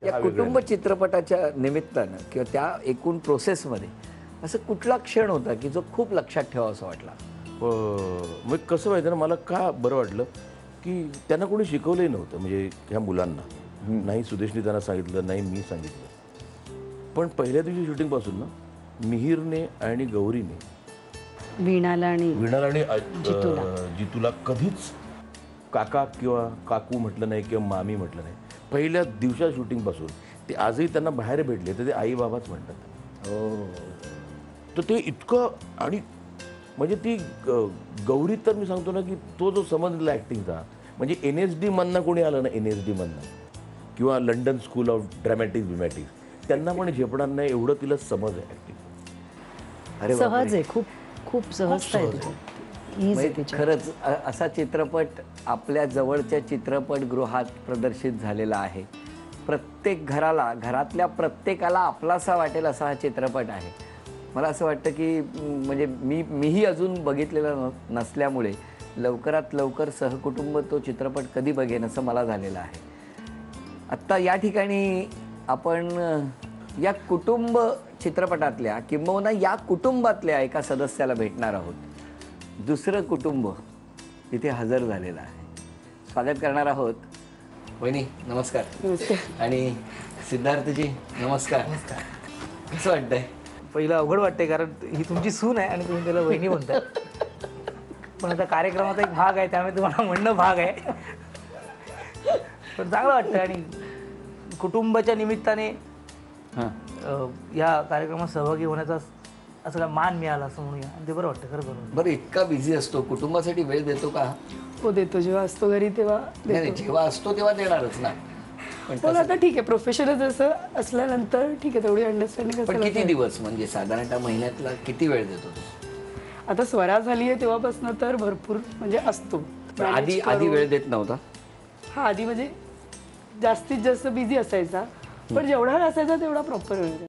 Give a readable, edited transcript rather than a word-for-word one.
या कुटुंब चित्रपटाच्या निमित्तानं किंवा त्या एकूण प्रोसेसमध्ये असं कुठला क्षण होता की जो खूप लक्षात ठेवावासा वाटला? मग कसं माहिती ना, मला का बरं वाटलं की त्यांना कोणी शिकवलंही नव्हतं, म्हणजे ह्या मुलांना. नाही सुदेशने त्यांना सांगितलं, नाही मी सांगितलं. पण पहिल्या दिवशी शूटिंगपासून ना मिहिरने आणि गौरीने वीणाला आणि जितूला कधीच काका किंवा काकू म्हटलं नाही किंवा मामी म्हटलं नाही. पहिल्या दिवसा शूटिंगपासून ते आजही त्यांना बाहेर भेटले तर ते आई बाबाच म्हणतात. तर ते इतकं, आणि म्हणजे ती गौरी तर मी सांगतो ना की तो जो समजला ॲक्टिंगचा, म्हणजे NSD मधनं कोणी आलं ना, NSD मधनं किंवा लंडन स्कूल ऑफ ड्रॅमॅटिक्स त्यांना पण झेपणार नाही एवढं तिला समज आहे ॲक्टिंग. अरे सहज आहे, खूप खूप सहजता आहे म्हणजे खरंच असा चित्रपट आपल्या जवळच्या चित्रपटगृहात प्रदर्शित झालेला आहे. प्रत्येक घरातल्या प्रत्येकाला आपलासा वाटेल असा हा चित्रपट आहे. मला असं वाटतं की म्हणजे मीही अजून बघितलेला नसल्यामुळे लवकरात लवकर सहकुटुंब तो चित्रपट कधी बघेन असं मला झालेलं आहे. आत्ता या ठिकाणी आपण या कुटुंब चित्रपटातल्या किंबहुना या कुटुंबातल्या एका सदस्याला भेटणार आहोत. दुसरं कुटुंब इथे हजर झालेलं आहे. स्वागत करणार आहोत. वहिनी नमस्कार. आणि सिद्धार्थजी नमस्कार. कसं वाटतंय? पहिलं अवघड वाटतंय, कारण ही तुमची सून आहे आणि तुम्ही त्याला वहिनी म्हणताय. पण आता कार्यक्रमाचा एक भाग आहे, त्यामुळे तुम्हाला म्हणणं भाग आहे. पण चांगलं वाटतं आणि कुटुंबाच्या निमित्ताने या कार्यक्रमात सहभागी होण्याचा असं काय मान मिळाला असं म्हणूया, आणि ते बरं वाटतं. खरं बरोबर. बरं, इतका बिझी असतो, कुटुंबासाठी वेळ देतो का? हो देतो, जेव्हा असतो घरी तेव्हा नाही, जेव्हा असतो तेव्हा देणारच ना. पण आता ठीक आहे, प्रोफेशनल जसं असल्यानंतर ठीक आहे, तेवढी अंडरस्टँडिंग पण किती दिवस, म्हणजे साधारणतः महिन्यातला किती वेळ देतो तू? आता स्वरा झाली आहे तेव्हापासून तर भरपूर म्हणजे असतो. आधी वेळ देत नव्हता? हा, आधी म्हणजे जास्तीत जास्त बिझी असायचा, पण जेवढा असायचा तेवढा प्रॉपर वेळ.